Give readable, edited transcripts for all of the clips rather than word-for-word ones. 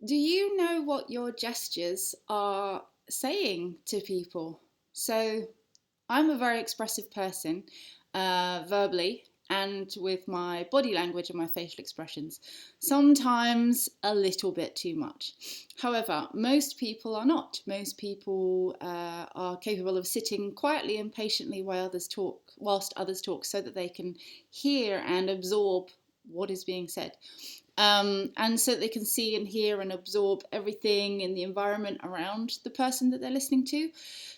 Do you know what your gestures are saying to people? So, I'm a very expressive person, verbally and with my body language and my facial expressions. Sometimes a little bit too much. However, most people are not. Most people are capable of sitting quietly and patiently whilst others talk, so that they can hear and absorb what is being said. And so they can see and hear and absorb everything in the environment around the person that they're listening to.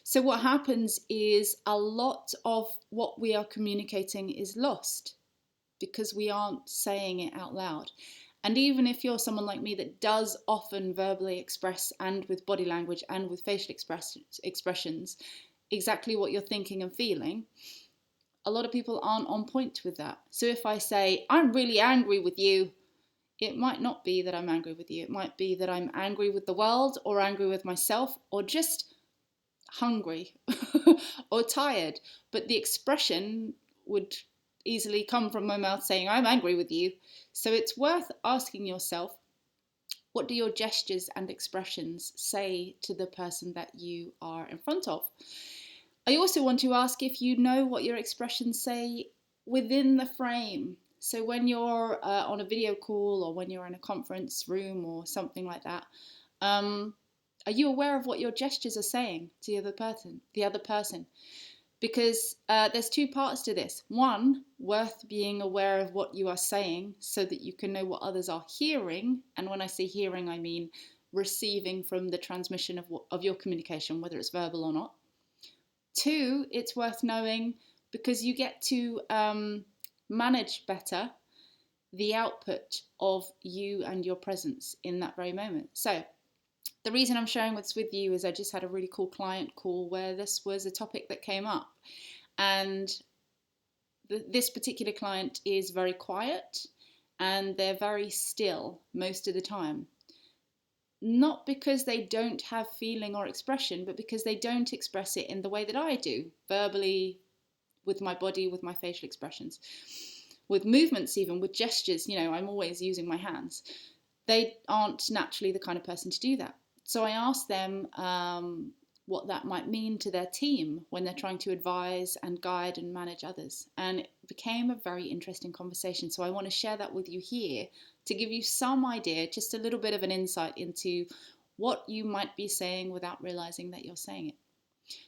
So, what happens is a lot of what we are communicating is lost because we aren't saying it out loud. And even if you're someone like me that does often verbally express and with body language and with facial expressions exactly what you're thinking and feeling, a lot of people aren't on point with that. So if I say, I'm really angry with you, it might not be that I'm angry with you. It might be that I'm angry with the world or angry with myself or just hungry or tired. But the expression would easily come from my mouth saying, I'm angry with you. So it's worth asking yourself, what do your gestures and expressions say to the person that you are in front of? I also want to ask if you know what your expressions say within the frame. So when you're on a video call or when you're in a conference room or something like that, um, are you aware of what your gestures are saying to the other person? Because there's two parts to this. One, worth being aware of what you are saying so that you can know what others are hearing. And when I say hearing, I mean receiving from the transmission of your communication, whether it's verbal or not. Two, it's worth knowing because you get to manage better the output of you and your presence in that very moment. So, the reason I'm sharing this with you is I just had a really cool client call where this was a topic that came up. And this particular client is very quiet and they're very still most of the time. Not because they don't have feeling or expression, but because they don't express it in the way that I do, verbally, with my body, with my facial expressions, with movements, even with gestures. I'm always using my hands. They aren't naturally the kind of person to do that. So I asked them what that might mean to their team when they're trying to advise and guide and manage others. And it became a very interesting conversation. So I want to share that with you here to give you some idea, just a little bit of an insight into what you might be saying without realizing that you're saying it.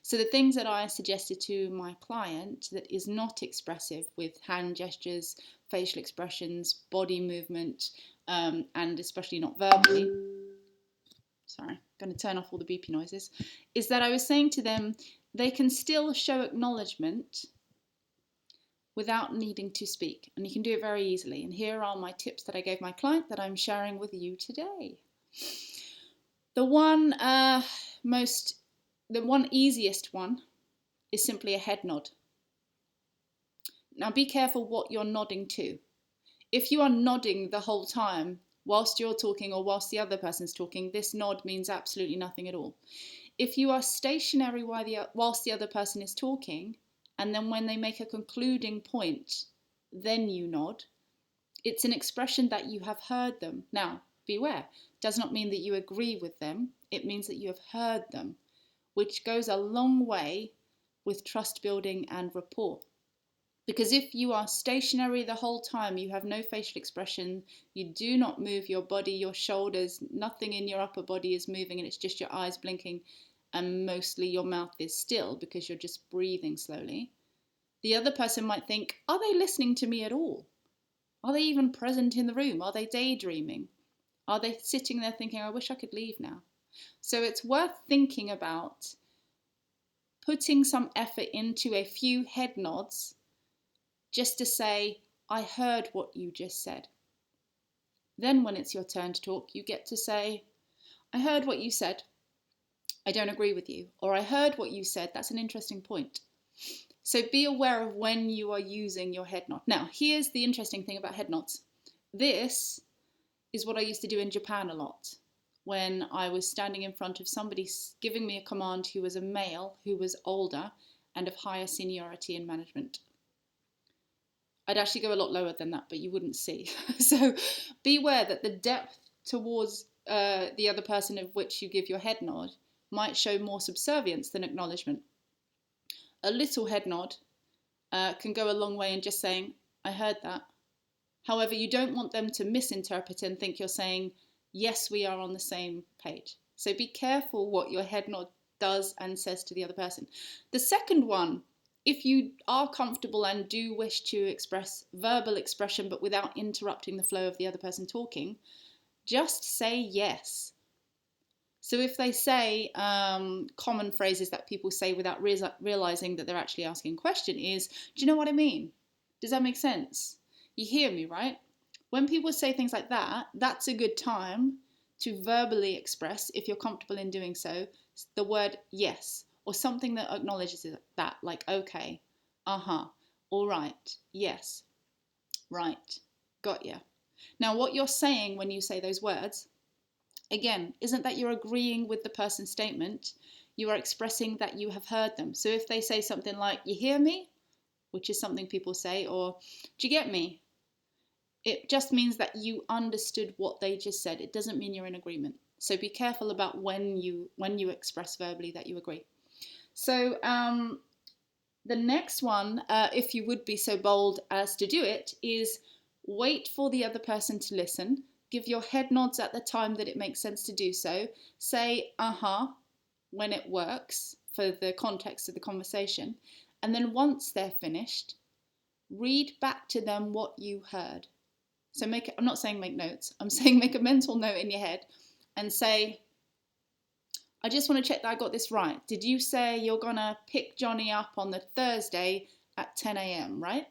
So the things that I suggested to my client that is not expressive with hand gestures, facial expressions, body movement, and especially not verbally, sorry, I'm going to turn off all the beepy noises, is that I was saying to them, they can still show acknowledgement without needing to speak. And you can do it very easily. And here are my tips that I gave my client that I'm sharing with you today. The one easiest one is simply a head nod. Now be careful what you're nodding to. If you are nodding the whole time whilst you're talking or whilst the other person's talking, this nod means absolutely nothing at all. If you are stationary whilst the other person is talking, and then when they make a concluding point, then you nod, it's an expression that you have heard them. Now, beware, it does not mean that you agree with them, it means that you have heard them, which goes a long way with trust building and rapport. Because if you are stationary the whole time, you have no facial expression, you do not move your body, your shoulders, nothing in your upper body is moving, and it's just your eyes blinking, and mostly your mouth is still because you're just breathing slowly. The other person might think, are they listening to me at all? Are they even present in the room? Are they daydreaming? Are they sitting there thinking, I wish I could leave now? So it's worth thinking about putting some effort into a few head nods just to say, I heard what you just said. Then when it's your turn to talk, you get to say, I heard what you said. I don't agree with you. Or I heard what you said. That's an interesting point. So be aware of when you are using your head nod. Now, here's the interesting thing about head nods. This is what I used to do in Japan a lot when I was standing in front of somebody giving me a command who was a male, who was older and of higher seniority in management. I'd actually go a lot lower than that, but you wouldn't see. So beware that the depth towards the other person of which you give your head nod might show more subservience than acknowledgement. A little head nod can go a long way in just saying, I heard that. However, you don't want them to misinterpret and think you're saying, yes, we are on the same page. So be careful what your head nod does and says to the other person. The second one, if you are comfortable and do wish to express verbal expression but without interrupting the flow of the other person talking, just say yes. So if they say common phrases that people say without realizing that they're actually asking a question is, do you know what I mean? Does that make sense? You hear me, right? When people say things like that, that's a good time to verbally express, if you're comfortable in doing so, the word yes, or something that acknowledges that, like, okay, uh-huh, all right, yes, right, got ya. Now, what you're saying when you say those words, again, isn't that you're agreeing with the person's statement, you are expressing that you have heard them. So if they say something like, you hear me, which is something people say, or do you get me? It just means that you understood what they just said. It doesn't mean you're in agreement. So be careful about when you express verbally that you agree. So the next one, if you would be so bold as to do it, is wait for the other person to listen. Give your head nods at the time that it makes sense to do so. Say uh-huh when it works for the context of the conversation. And then once they're finished, read back to them what you heard. So I'm not saying make notes, I'm saying make a mental note in your head and say, I just want to check that I got this right. Did you say you're going to pick Johnny up on the Thursday at 10 a.m., right?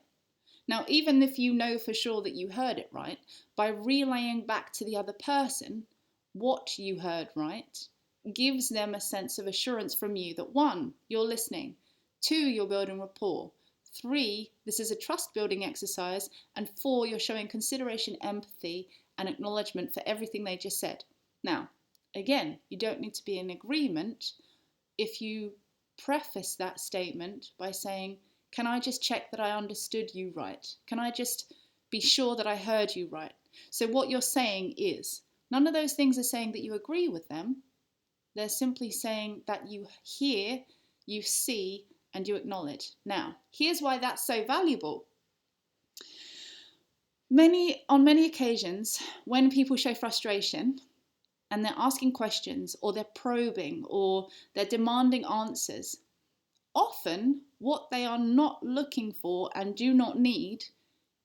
Now, even if you know for sure that you heard it right, by relaying back to the other person what you heard right, gives them a sense of assurance from you that 1, you're listening, 2, you're building rapport, 3, this is a trust building exercise, and 4, you're showing consideration, empathy, and acknowledgement for everything they just said. Now, again, you don't need to be in agreement if you preface that statement by saying, can I just check that I understood you right? Can I just be sure that I heard you right? So what you're saying is, none of those things are saying that you agree with them. They're simply saying that you hear, you see, and you acknowledge. Now, here's why that's so valuable. On many occasions, when people show frustration and they're asking questions or they're probing or they're demanding answers, often what they are not looking for and do not need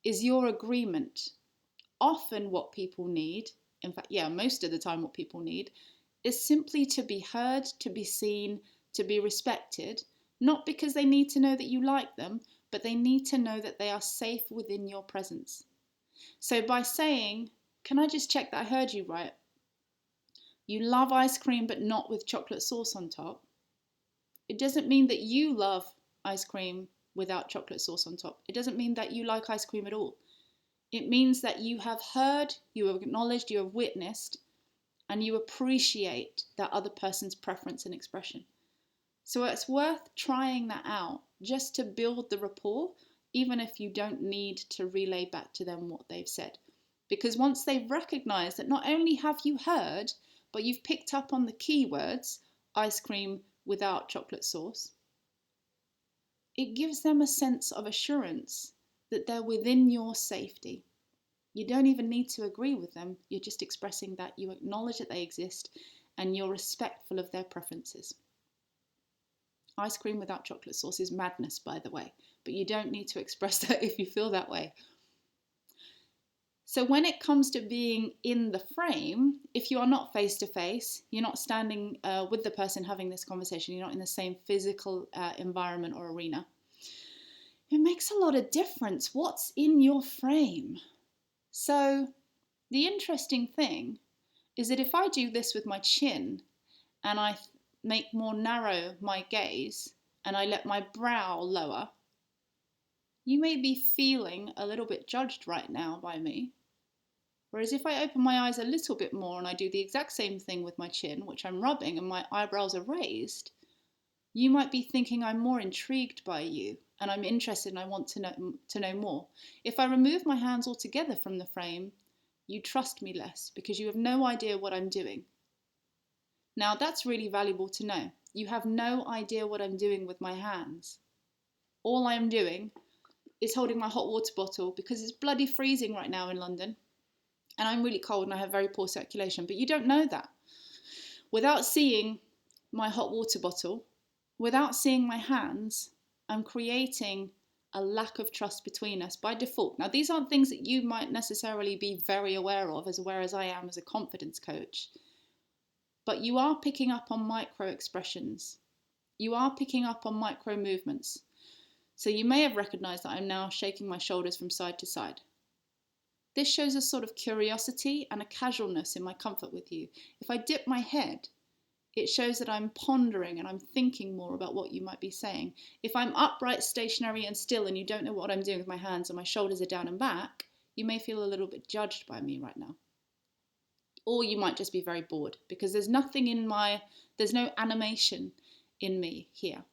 is your agreement. Often what people need, in fact, most of the time what people need, is simply to be heard, to be seen, to be respected, not because they need to know that you like them, but they need to know that they are safe within your presence. So by saying, can I just check that I heard you right? You love ice cream but not with chocolate sauce on top. It doesn't mean that you love ice cream without chocolate sauce on top. It doesn't mean that you like ice cream at all. It means that you have heard, you have acknowledged, you have witnessed, and you appreciate that other person's preference and expression. So it's worth trying that out just to build the rapport, even if you don't need to relay back to them what they've said. Because once they've recognized that not only have you heard, but you've picked up on the keywords, ice cream without chocolate sauce, it gives them a sense of assurance that they're within your safety. You don't even need to agree with them, you're just expressing that you acknowledge that they exist and you're respectful of their preferences. Ice cream without chocolate sauce is madness, by the way, but you don't need to express that if you feel that way. So when it comes to being in the frame, if you are not face to face, you're not standing with the person having this conversation, you're not in the same physical environment or arena, it makes a lot of difference what's in your frame. So the interesting thing is that if I do this with my chin and I make more narrow my gaze and I let my brow lower, you may be feeling a little bit judged right now by me. Whereas if I open my eyes a little bit more and I do the exact same thing with my chin, which I'm rubbing and my eyebrows are raised, you might be thinking I'm more intrigued by you and I'm interested and I want to know more. If I remove my hands altogether from the frame, You trust me less because you have no idea what I'm doing. Now, that's really valuable to know. You have no idea what I'm doing with my hands. All I'm doing is holding my hot water bottle because it's bloody freezing right now in London. And I'm really cold and I have very poor circulation. But you don't know that. Without seeing my hot water bottle, without seeing my hands, I'm creating a lack of trust between us by default. Now, these aren't things that you might necessarily be very aware of, as aware as I am as a confidence coach. But you are picking up on micro expressions. You are picking up on micro movements. So you may have recognized that I'm now shaking my shoulders from side to side. This shows a sort of curiosity and a casualness in my comfort with you. If I dip my head, it shows that I'm pondering and I'm thinking more about what you might be saying. If I'm upright, stationary and still and you don't know what I'm doing with my hands and my shoulders are down and back, you may feel a little bit judged by me right now. Or you might just be very bored because there's no animation in me here.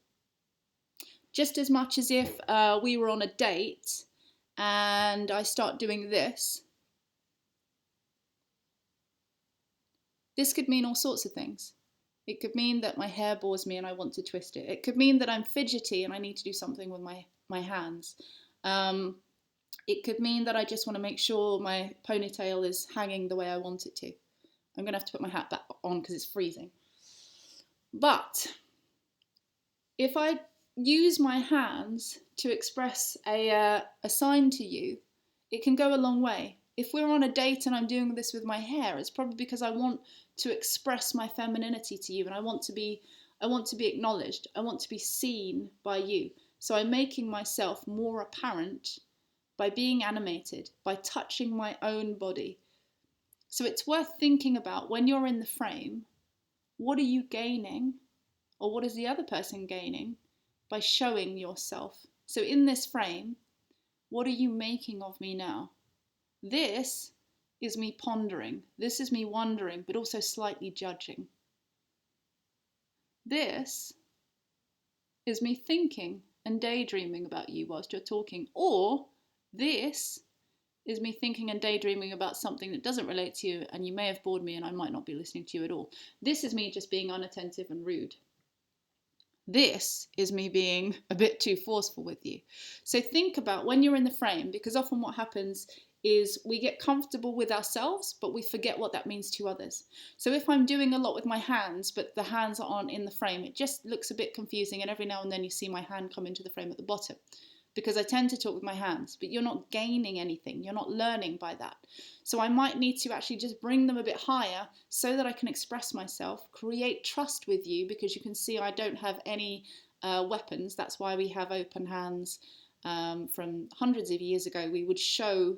Just as much as if we were on a date and I start doing this. This could mean all sorts of things. It could mean that my hair bores me and I want to twist it. It could mean that I'm fidgety and I need to do something with my hands. It could mean that I just want to make sure my ponytail is hanging the way I want it to. I'm going to have to put my hat back on because it's freezing. But if I use my hands to express a sign to you, it can go a long way. If we're on a date and I'm doing this with my hair, it's probably because I want to express my femininity to you and I want to be acknowledged. I want to be seen by you. So I'm making myself more apparent by being animated, by touching my own body. So it's worth thinking about when you're in the frame, what are you gaining or what is the other person gaining by showing yourself? So in this frame, what are you making of me now? This is me pondering. This is me wondering, but also slightly judging. This is me thinking and daydreaming about you whilst you're talking. Or this is me thinking and daydreaming about something that doesn't relate to you and you may have bored me and I might not be listening to you at all. This is me just being unattentive and rude. This is me being a bit too forceful with you. So think about when you're in the frame, because often what happens is we get comfortable with ourselves, but we forget what that means to others. So if I'm doing a lot with my hands, but the hands aren't in the frame, it just looks a bit confusing. And every now and then you see my hand come into the frame at the bottom because I tend to talk with my hands, but you're not gaining anything. You're not learning by that. So I might need to actually just bring them a bit higher so that I can express myself, create trust with you, because you can see I don't have any weapons. That's why we have open hands. From hundreds of years ago, we would show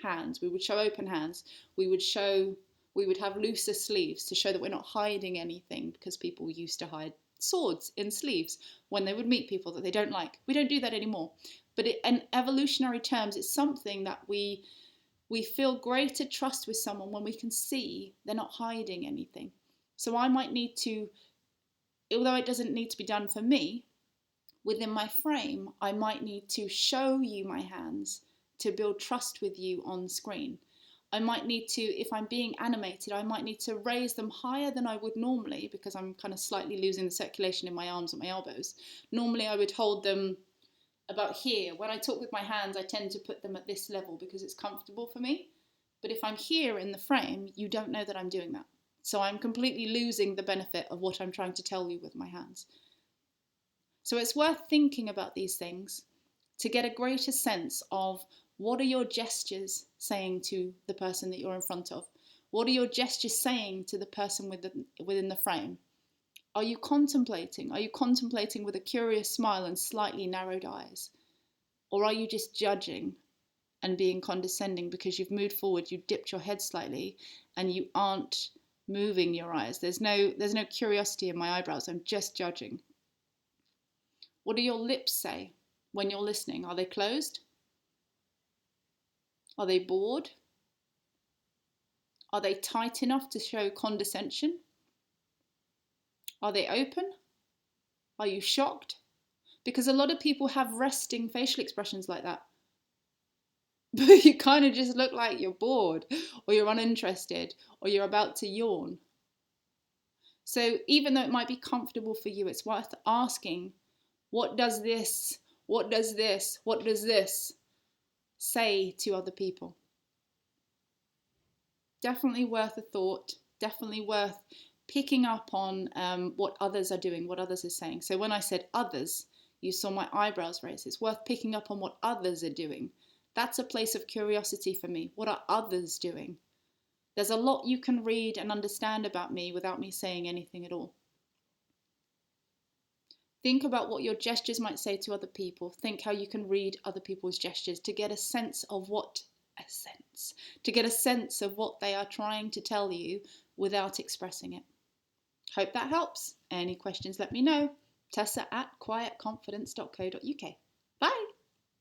hands. We would show open hands. We would have looser sleeves to show that we're not hiding anything, because people used to hide swords in sleeves when they would meet people that they don't like. We don't do that anymore. But in evolutionary terms, it's something that we feel greater trust with someone when we can see they're not hiding anything. So I might need to, although it doesn't need to be done for me, within my frame, I might need to show you my hands to build trust with you on screen. I might need to, if I'm being animated, I might need to raise them higher than I would normally because I'm kind of slightly losing the circulation in my arms and my elbows. Normally I would hold them about here. When I talk with my hands, I tend to put them at this level because it's comfortable for me. But if I'm here in the frame, you don't know that I'm doing that. So I'm completely losing the benefit of what I'm trying to tell you with my hands. So it's worth thinking about these things to get a greater sense of what are your gestures saying to the person that you're in front of? What are your gestures saying to the person within the frame? Are you contemplating? Are you contemplating with a curious smile and slightly narrowed eyes? Or are you just judging and being condescending because you've moved forward, you dipped your head slightly and you aren't moving your eyes? There's no curiosity in my eyebrows. I'm just judging. What do your lips say when you're listening? Are they closed? Are they bored? Are they tight enough to show condescension? Are they open? Are you shocked? Because a lot of people have resting facial expressions like that. but you kind of just look like you're bored or you're uninterested or you're about to yawn. So even though it might be comfortable for you, it's worth asking, what does this, what does this, what does this say to other people? Definitely worth a thought, definitely worth picking up on what others are doing, what others are saying. So when I said others, you saw my eyebrows raise. It's worth picking up on what others are doing. That's a place of curiosity for me. What are others doing? There's a lot you can read and understand about me without me saying anything at all. Think about what your gestures might say to other people. Think how you can read other people's gestures to get a sense of what they are trying to tell you without expressing it. Hope that helps. Any questions, let me know. Tessa@quietconfidence.co.uk.